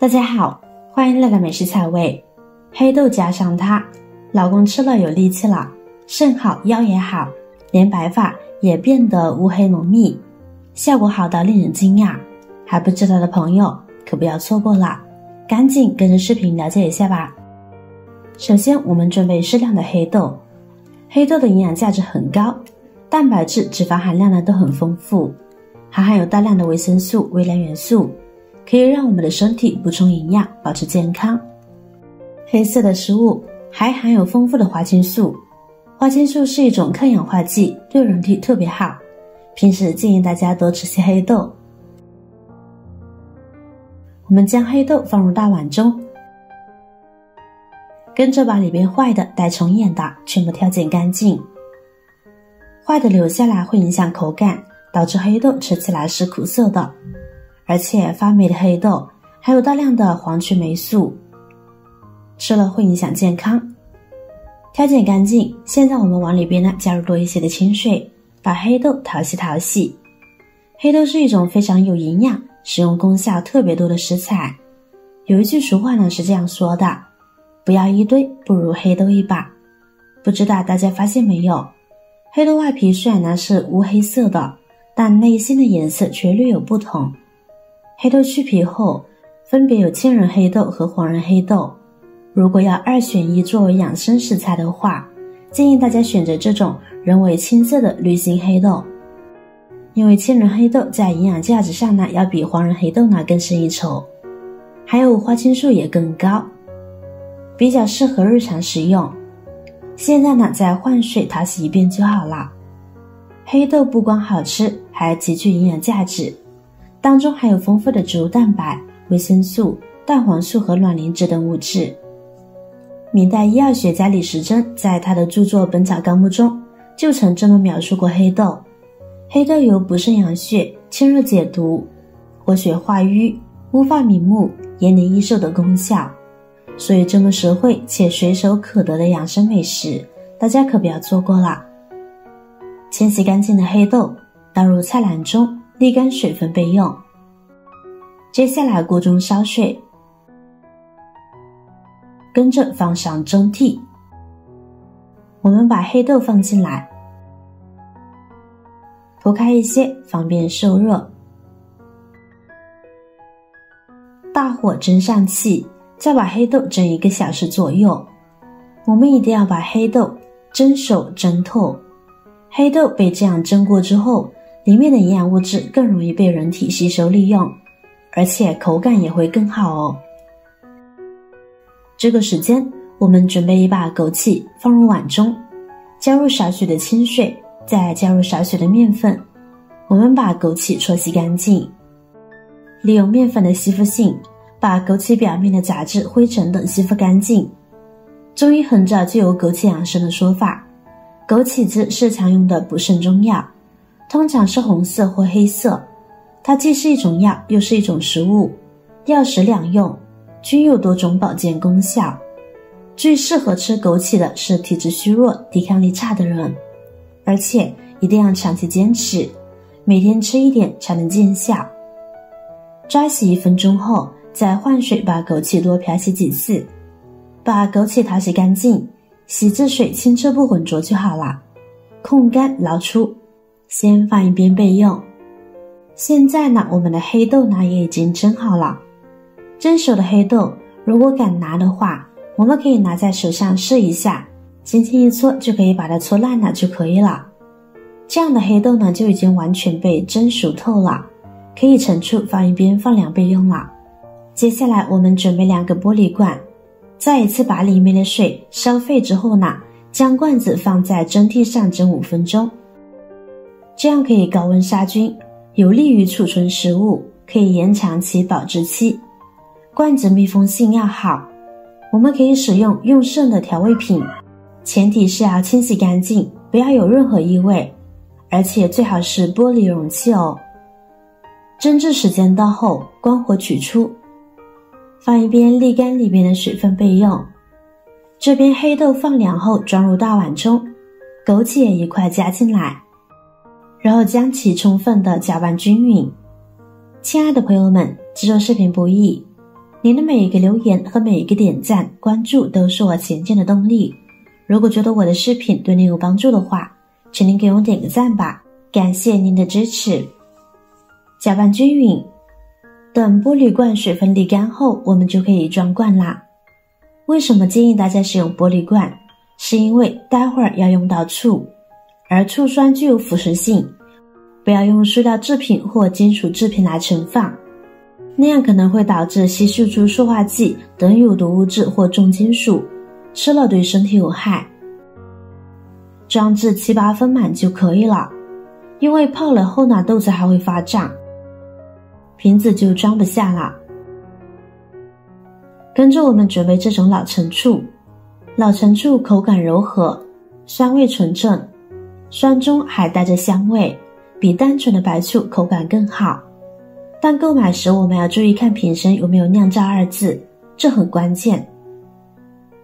大家好，欢迎来到美食菜味。黑豆加上它，老公吃了有力气了，肾好腰也好，连白发也变得乌黑浓密，效果好到令人惊讶。还不知道的朋友可不要错过了，赶紧跟着视频了解一下吧。首先我们准备适量的黑豆，黑豆的营养价值很高，蛋白质、脂肪含量呢都很丰富，还含有大量的维生素、微量元素，可以让我们的身体补充营养，保持健康。黑色的食物还含有丰富的花青素，花青素是一种抗氧化剂，对人体特别好，平时建议大家多吃些黑豆。我们将黑豆放入大碗中，跟着把里边坏的、带虫眼的全部挑拣干净。坏的留下来会影响口感，导致黑豆吃起来是苦涩的，而且发霉的黑豆还有大量的黄曲霉素，吃了会影响健康。挑拣干净，现在我们往里边呢加入多一些的清水，把黑豆淘洗。黑豆是一种非常有营养、使用功效特别多的食材。有一句俗话呢是这样说的，不要一堆，不如黑豆一把。不知道大家发现没有，黑豆外皮虽然呢是乌黑色的，但内心的颜色却略有不同。黑豆去皮后分别有青仁黑豆和黄仁黑豆，如果要2选1作为养生食材的话，建议大家选择这种人为青色的绿心黑豆，因为青仁黑豆在营养价值上呢要比黄仁黑豆呢更胜一筹，还有花青素也更高，比较适合日常食用。现在呢再换水淘洗一遍就好了。黑豆不光好吃，还极具营养价值，当中含有丰富的植物蛋白、维生素、蛋黄素和卵磷脂等物质。明代医药学家李时珍在他的著作《本草纲目》中就曾这么描述过黑豆：黑豆有补肾养血、清热解毒、活血化瘀、乌发明目、延年益寿的功效。所以这么实惠且随手可得的养生美食，大家可不要错过了。清洗干净的黑豆倒入菜篮中，沥干水分备用。接下来锅中烧水，跟着放上蒸屉。我们把黑豆放进来，铺开一些，方便受热。大火蒸上气，再把黑豆蒸1个小时左右。我们一定要把黑豆蒸熟蒸透。黑豆被这样蒸过之后，里面的营养物质更容易被人体吸收利用，而且口感也会更好哦。这个时间我们准备一把枸杞放入碗中，加入少许的清水，再加入少许的面粉。我们把枸杞搓洗干净，利用面粉的吸附性，把枸杞表面的杂质、灰尘等吸附干净。中医很早就有枸杞养生的说法，枸杞汁是常用的补肾中药，通常是红色或黑色，它既是一种药，又是一种食物，药食两用，均有多种保健功效。最适合吃枸杞的是体质虚弱、抵抗力差的人，而且一定要长期坚持，每天吃一点才能见效。抓洗1分钟后，再换水把枸杞多漂洗几次，把枸杞淘洗干净，洗至水清澈不浑浊就好了，控干捞出，先放一边备用。现在呢，我们的黑豆呢也已经蒸好了。蒸熟的黑豆如果敢拿的话，我们可以拿在手上试一下，轻轻一搓就可以把它搓烂了就可以了。这样的黑豆呢就已经完全被蒸熟透了，可以盛出放一边放凉备用了。接下来我们准备2个玻璃罐，再一次把里面的水烧沸之后呢，将罐子放在蒸屉上蒸5分钟，这样可以高温杀菌，有利于储存食物，可以延长其保质期。罐子密封性要好，我们可以使用用剩的调味品，前提是要清洗干净，不要有任何异味，而且最好是玻璃容器哦。蒸制时间到后，关火取出，放一边沥干里边的水分备用。这边黑豆放凉后装入大碗中，枸杞也一块加进来，然后将其充分的搅拌均匀。亲爱的朋友们，制作视频不易，您的每一个留言和每一个点赞、关注都是我前进的动力。如果觉得我的视频对您有帮助的话，请您给我点个赞吧，感谢您的支持。搅拌均匀，等玻璃罐水分沥干后，我们就可以装罐啦。为什么建议大家使用玻璃罐？是因为待会儿要用到醋，而醋酸具有腐蚀性，不要用塑料制品或金属制品来盛放，那样可能会导致吸收出塑化剂等有毒物质或重金属，吃了对身体有害。装至7、8分满就可以了，因为泡了后呢，豆子还会发胀，瓶子就装不下了。跟着我们准备这种老陈醋，老陈醋口感柔和，酸味纯正，酸中还带着香味，比单纯的白醋口感更好。但购买时我们要注意看瓶身有没有酿造2字，这很关键。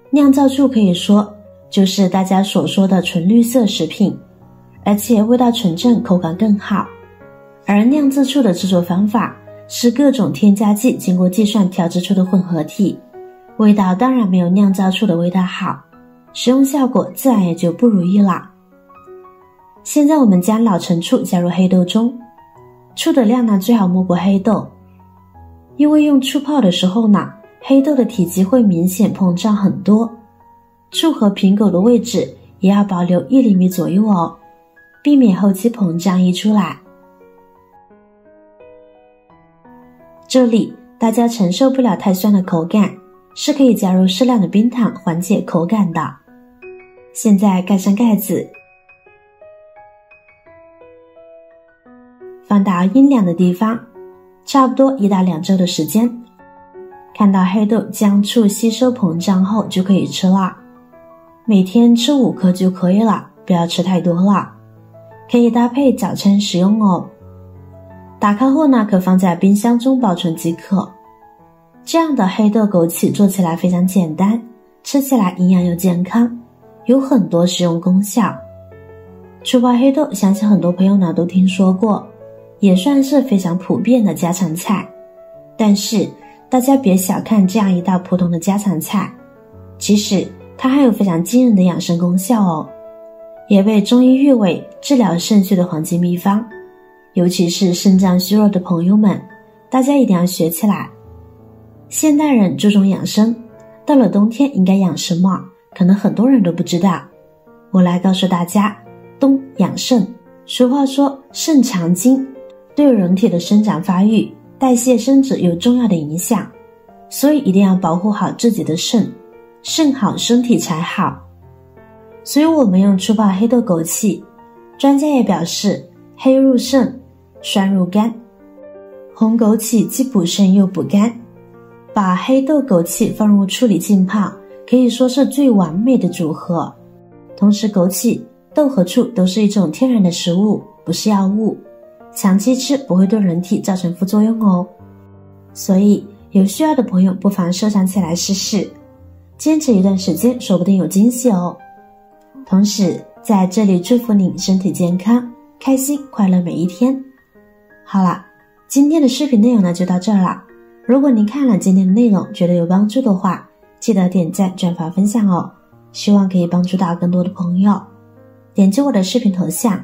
酿造醋可以说就是大家所说的纯绿色食品，而且味道纯正，口感更好。而酿制醋的制作方法是各种添加剂经过计算调制出的混合体，味道当然没有酿造醋的味道好，食用效果自然也就不如意了。现在我们将老陈醋加入黑豆中，醋的量呢最好没过黑豆，因为用醋泡的时候呢，黑豆的体积会明显膨胀很多。醋和瓶口的位置也要保留1厘米左右哦，避免后期膨胀溢出来。这里大家承受不了太酸的口感，是可以加入适量的冰糖缓解口感的。现在盖上盖子，放到阴凉的地方，差不多1到2周的时间。看到黑豆将醋吸收膨胀后就可以吃了，每天吃5颗就可以了，不要吃太多了，可以搭配早餐食用哦。打开后呢，可放在冰箱中保存即可。这样的黑豆枸杞做起来非常简单，吃起来营养又健康，有很多实用功效。醋泡黑豆相信很多朋友呢都听说过，也算是非常普遍的家常菜。但是大家别小看这样一道普通的家常菜，其实它还有非常惊人的养生功效哦，也被中医誉为治疗肾虚的黄金秘方。尤其是肾脏虚弱的朋友们，大家一定要学起来。现代人注重养生，到了冬天应该养什么，可能很多人都不知道。我来告诉大家，冬养肾。俗话说肾藏精，对人体的生长发育、代谢生殖有重要的影响，所以一定要保护好自己的肾，肾好身体才好。所以我们用醋泡黑豆枸杞，专家也表示黑入肾，酸入肝，红枸杞既补肾又补肝。把黑豆枸杞放入醋里浸泡，可以说是最完美的组合。同时枸杞、豆和醋都是一种天然的食物，不是药物，长期吃不会对人体造成副作用哦。所以有需要的朋友不妨收藏起来试试，坚持一段时间说不定有惊喜哦。同时在这里祝福你身体健康，开心快乐每一天。好了，今天的视频内容呢就到这儿了。如果您看了今天的内容觉得有帮助的话，记得点赞转发分享哦，希望可以帮助到更多的朋友。点击我的视频头像，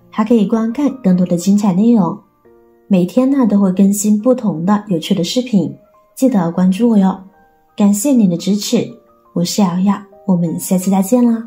还可以观看更多的精彩内容。每天呢都会更新不同的有趣的视频，记得关注我哟。感谢您的支持，我是瑶瑶，我们下期再见啦。